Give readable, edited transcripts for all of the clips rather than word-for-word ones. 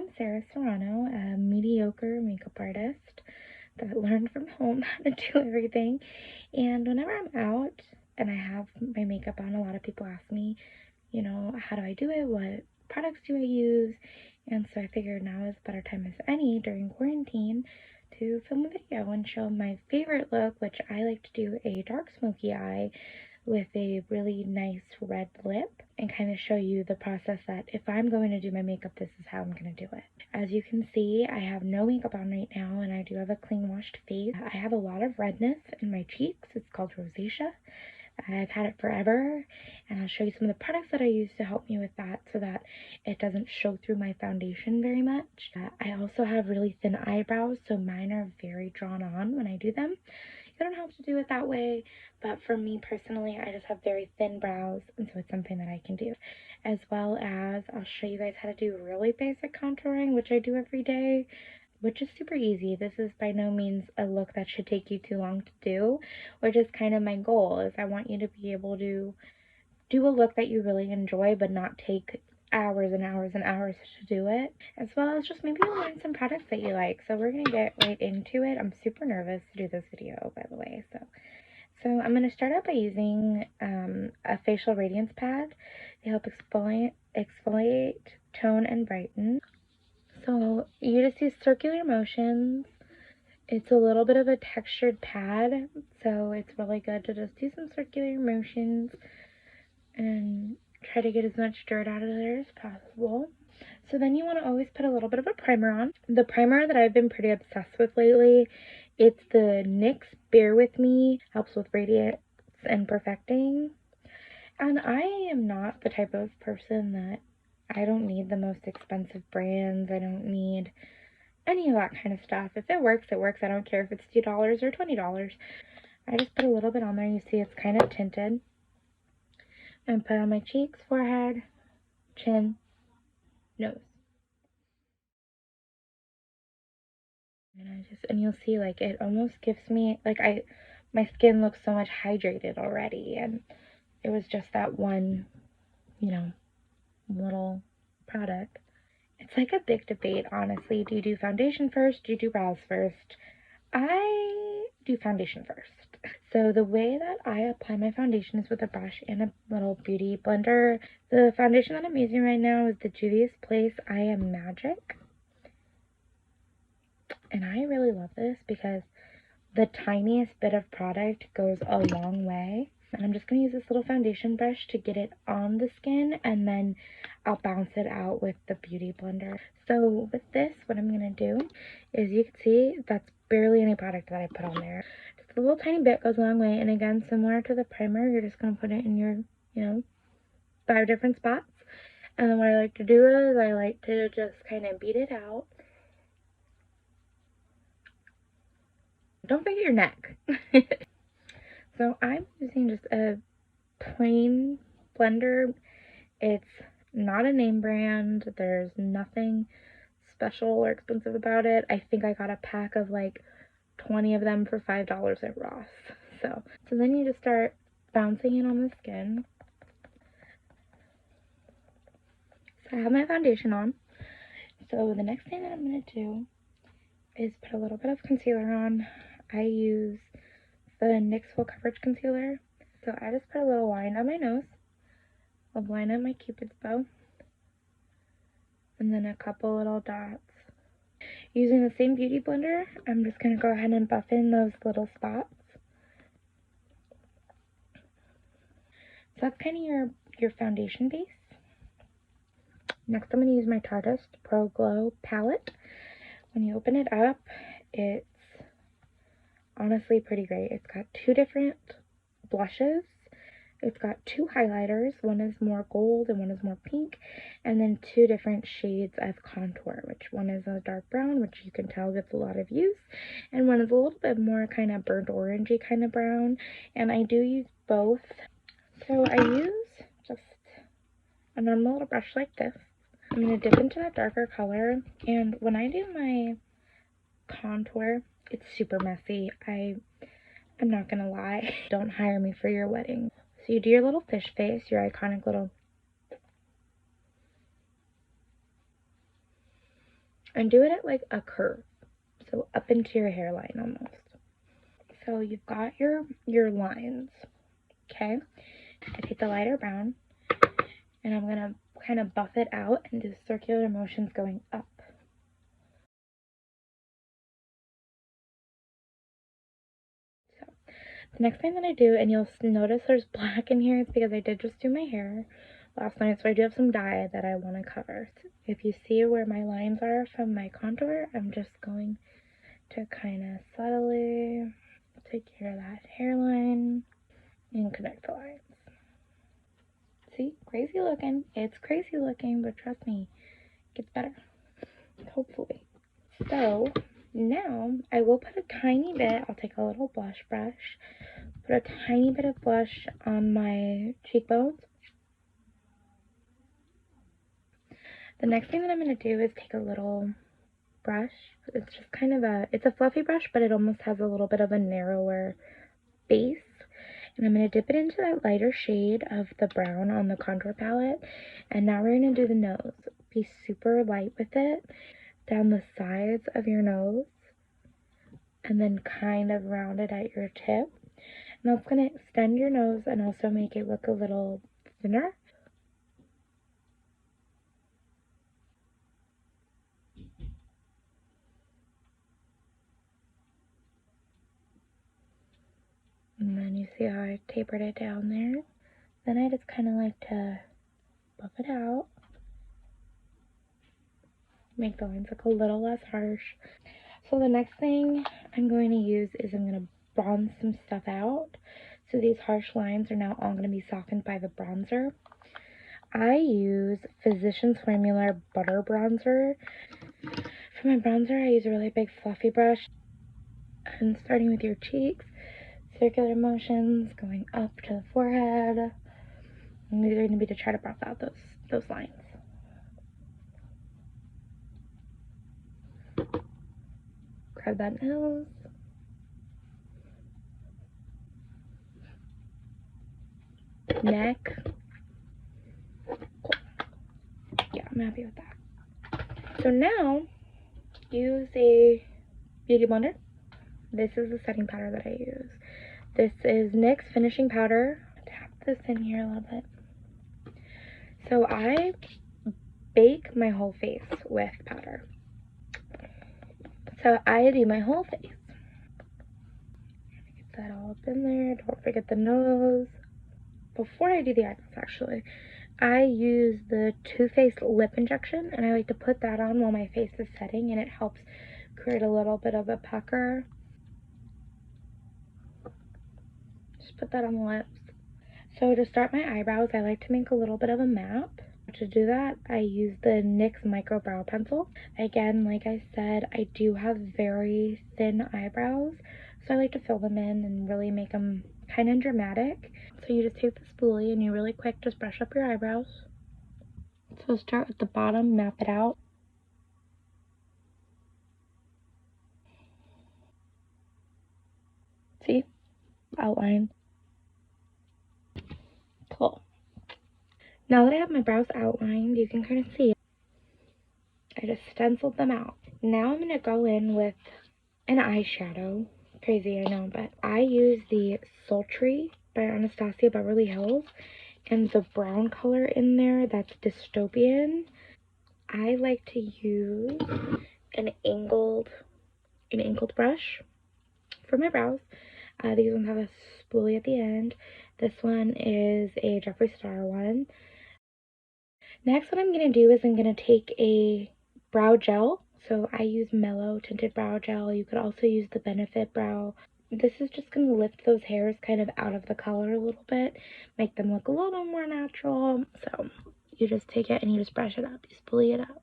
I'm Sarah Serrano, a mediocre makeup artist that learned from home how to do everything. And whenever I'm out and I have my makeup on, a lot of people ask me, how do I do it? What products do I use? And so I figured now is a better time as any during quarantine to film a video and show my favorite look, which I like to do a dark smoky eye with a really nice red lip, and kind of show you the process that if I'm going to do my makeup, this is how I'm going to do it. As you can see, I have no makeup on right now, and I do have a clean washed face. I have a lot of redness in my cheeks. It's called rosacea. I've had it forever, and I'll show you some of the products that I use to help me with that so that it doesn't show through my foundation very much. I also have really thin eyebrows, so mine are very drawn on when I do them. You don't have to do it that way, but for me personally, I just have very thin brows, and so it's something that I can do. As well as, I'll show you guys how to do really basic contouring, which I do every day, which is super easy. This is by no means a look that should take you too long to do, which is kind of my goal, is I want you to be able to do a look that you really enjoy, but not take hours and hours and hours to do it, as well as just maybe learn some products that you like. So we're gonna get right into it. I'm super nervous to do this video, by the way. So I'm gonna start out by using a facial radiance pad to help exfoliate, tone, and brighten. So you just use circular motions. It's a little bit of a textured pad, so it's really good to just do some circular motions and try to get as much dirt out of there as possible. So then you want to always put a little bit of a primer on. The primer that I've been pretty obsessed with lately, it's the NYX Bear With Me, helps with radiance and perfecting. And I am not the type of person that I don't need the most expensive brands. I don't need any of that kind of stuff. If it works, it works. I don't care if it's $2 or $20. I just put a little bit on there. You see it's kind of tinted. And put on my cheeks, forehead, chin, nose. And you'll see, like, it almost gives me, like, my skin looks so much hydrated already, and it was just that one, little product. It's like a big debate, honestly. Do you do foundation first? Do you do brows first? I do foundation first. So the way that I apply my foundation is with a brush and a little beauty blender. The foundation that I'm using right now is the Juvia's Place I Am Magic. And I really love this because the tiniest bit of product goes a long way. And I'm just going to use this little foundation brush to get it on the skin, and then I'll bounce it out with the beauty blender. So with this, what I'm going to do is, you can see that's barely any product that I put on there. Just a little tiny bit goes a long way. And again, similar to the primer, you're just going to put it in your, 5 different spots. And then what I like to do is I like to just kind of beat it out. Don't forget your neck. So I'm using just a plain blender. It's not a name brand. There's nothing special or expensive about it. I think I got a pack of like 20 of them for $5 at Ross. So then you just start bouncing it on the skin. So I have my foundation on. So the next thing that I'm going to do is put a little bit of concealer on. I use the NYX Full Coverage Concealer. So I just put a little line on my nose, a line on my Cupid's bow, and then a couple little dots. Using the same beauty blender, I'm just going to go ahead and buff in those little spots. So that's kind of your foundation base. Next, I'm going to use my Tarteist Pro Glow palette. When you open it up, it's honestly pretty great. It's got 2 different blushes. It's got 2 highlighters. One is more gold and one is more pink. And then 2 different shades of contour, which one is a dark brown, which you can tell gets a lot of use. And one is a little bit more kind of burnt orangey kind of brown. And I do use both. So I use just a normal little brush like this. I'm going to dip into that darker color. And when I do my contour, it's super messy. I'm not gonna lie. Don't hire me for your wedding. So you do your little fish face, your iconic little. and do it at like a curve, so up into your hairline almost. So you've got your lines, okay? I take the lighter brown and I'm gonna kind of buff it out and do circular motions going up. So the next thing that I do, and you'll notice there's black in here, it's because I did just do my hair last night, so I do have some dye that I want to cover. So if you see where my lines are from my contour, I'm just going to kind of subtly take care of that hairline and connect the lines. See, crazy looking. It's crazy looking, but trust me, it gets better, hopefully. So now I will put a tiny bit, I'll take a little blush brush, put a tiny bit of blush on my cheekbones. The next thing that I'm going to do is take a little brush. It's just kind of it's a fluffy brush, but it almost has a little bit of a narrower base. And I'm going to dip it into that lighter shade of the brown on the contour palette. And now we're going to do the nose. Be super light with it down the sides of your nose. And then kind of round it at your tip. And that's going to extend your nose and also make it look a little thinner. And then you see how I tapered it down there. Then I just kind of like to buff it out. Make the lines look a little less harsh. So the next thing I'm going to use is I'm going to bronze some stuff out. So these harsh lines are now all going to be softened by the bronzer. I use Physicians Formula Butter Bronzer. For my bronzer, I use a really big fluffy brush. And starting with your cheeks, circular motions going up to the forehead. And these are going to be to try to buff out those lines. Grab that nose. Neck. Cool. Yeah, I'm happy with that. So now, use a beauty blender. This is the setting powder that I use. This is NYX finishing powder. Tap this in here a little bit. So I bake my whole face with powder. So I do my whole face. Get that all up in there. Don't forget the nose. Before I do the eyebrows, actually, I use the Too Faced lip injection, and I like to put that on while my face is setting, and it helps create a little bit of a pucker. Just put that on the lips. So to start my eyebrows, I like to make a little bit of a map. To do that, I use the NYX Micro Brow Pencil. Again, like I said, I do have very thin eyebrows, so I like to fill them in and really make them kind of dramatic. So you just take the spoolie and you really quick just brush up your eyebrows. So start at the bottom, map it out. See? Outline. Cool. Now that I have my brows outlined, you can kind of see I just stenciled them out. Now I'm going to go in with an eyeshadow. Crazy, I know, but I use the Sultry by Anastasia Beverly Hills, and the brown color in there, that's Dystopian. I like to use an angled brush for my brows. These ones have a spoolie at the end. This one is a Jeffree Star one. Next, what I'm going to do is I'm going to take a brow gel. So I use Mellow Tinted Brow Gel. You could also use the Benefit Brow. This is just going to lift those hairs kind of out of the color a little bit, make them look a little more natural. So you just take it and you just brush it up, you spoolie it up.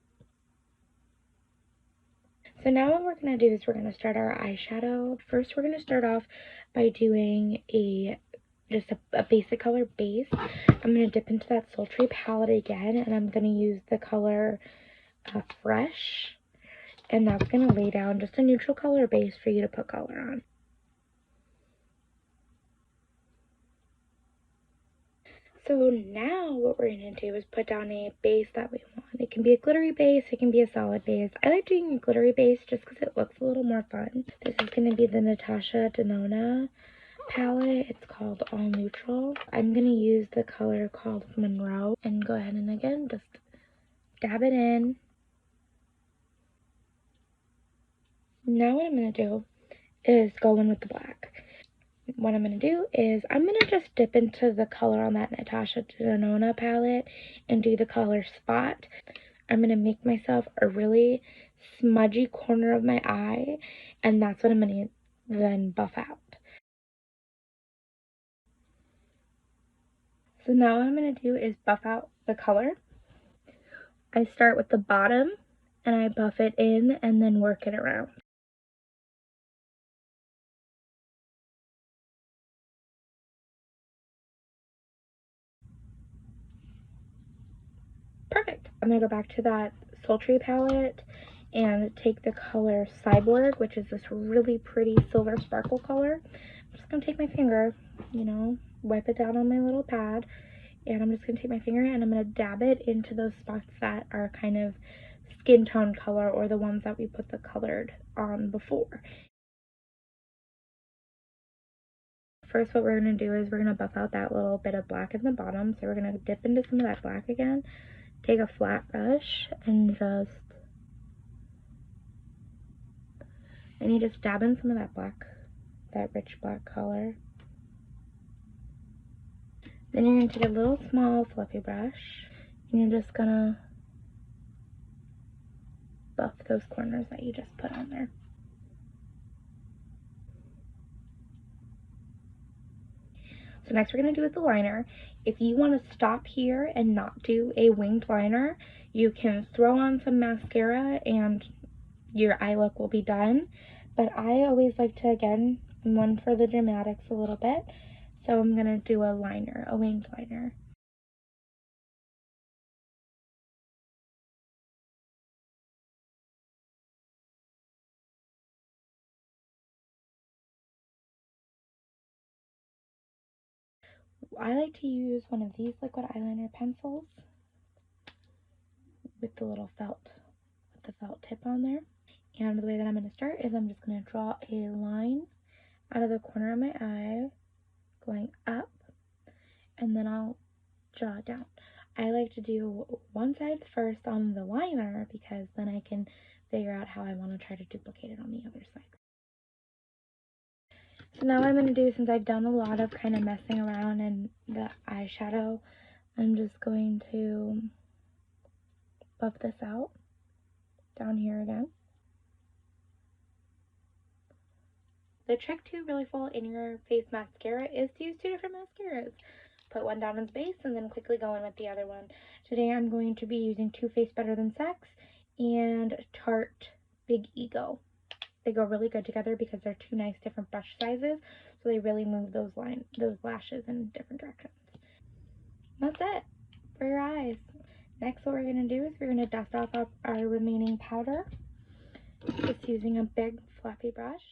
So now what we're going to do is we're going to start our eyeshadow. First, we're going to start off by doing just a basic color base. I'm going to dip into that Sultry palette again, and I'm going to use the color Fresh, and that's going to lay down just a neutral color base for you to put color on. So now what we're going to do is put down a base that we want. It can be a glittery base, it can be a solid base. I like doing a glittery base just because it looks a little more fun. This is going to be the Natasha Denona palette. It's called All Neutral. I'm going to use the color called Monroe and go ahead and again just dab it in. Now what I'm going to do is go in with the black. What I'm going to do is I'm going to just dip into the color on that Natasha Denona palette and do the color Spot. I'm going to make myself a really smudgy corner of my eye, and that's what I'm going to then buff out. So now what I'm going to do is buff out the color. I start with the bottom and I buff it in and then work it around. Perfect. I'm going to go back to that Sultry palette and take the color Cyborg, which is this really pretty silver sparkle color. I'm just going to take my finger, you know, wipe it down on my little pad, and I'm just going to take my finger and I'm going to dab it into those spots that are kind of skin tone color, or the ones that we put the colored on before. First, what we're going to do is we're going to buff out that little bit of black in the bottom. So we're going to dip into some of that black again, take a flat brush and you just dab in some of that black, that rich black color. Then you're going to take a little small fluffy brush and you're just going to buff those corners that you just put on there. So next we're going to do is the liner. If you want to stop here and not do a winged liner, you can throw on some mascara and your eye look will be done. But I always like to, again, one for the dramatics a little bit. So I'm going to do a liner, a winged liner. I like to use one of these liquid eyeliner pencils with the little felt tip on there. And the way that I'm going to start is I'm just going to draw a line out of the corner of my eye going up, and then I'll draw it down. I like to do one side first on the liner because then I can figure out how I want to try to duplicate it on the other side. So now what I'm going to do, since I've done a lot of kind of messing around in the eyeshadow, I'm just going to buff this out down here again. The trick to really full in your face mascara is to use two different mascaras. Put one down as base and then quickly go in with the other one. Today I'm going to be using Too Faced Better Than Sex and Tarte Big Ego. They go really good together because they're two nice different brush sizes, so they really move those lashes in different directions. That's it for your eyes. Next, what we're going to do is we're going to dust off our remaining powder, just using a big fluffy brush.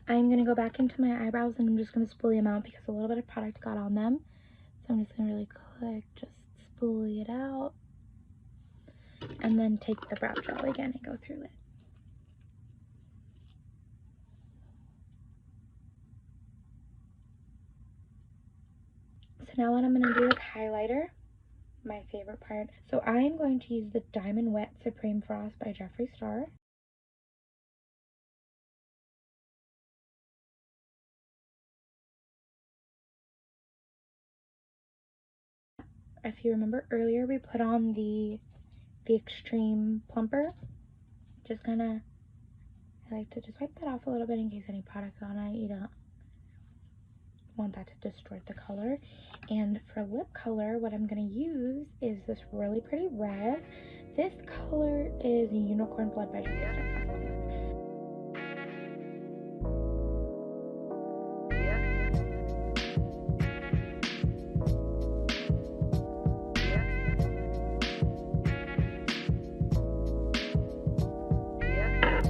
I'm going to go back into my eyebrows and I'm just going to spoolie them out because a little bit of product got on them. So I'm just going to really quick just spoolie it out. And then take the brow gel again and go through it. So now what I'm going to do is highlighter, my favorite part. So I'm going to use the Diamond Wet Supreme Frost by Jeffree Star. If you remember earlier, we put on the Extreme Plumper. Just kind of, I like to just wipe that off a little bit in case any product's on it. You don't want that to distort the color. And for lip color, what I'm going to use is this really pretty red. This color is Unicorn Blood by Jeffree Star.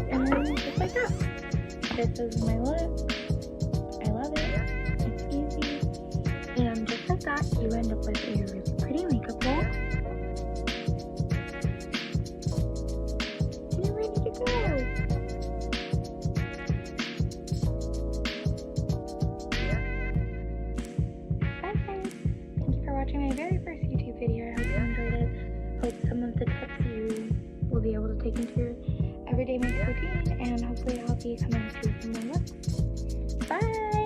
And just like that. This is my lip. I love it. you end up with a really pretty makeup look. And you're ready to go. Bye guys. Thank you for watching my very first YouTube video. I hope you enjoyed it. Hope some of the tips you will be able to take into your everyday makeup routine, and hopefully I'll be coming to some more looks. Bye!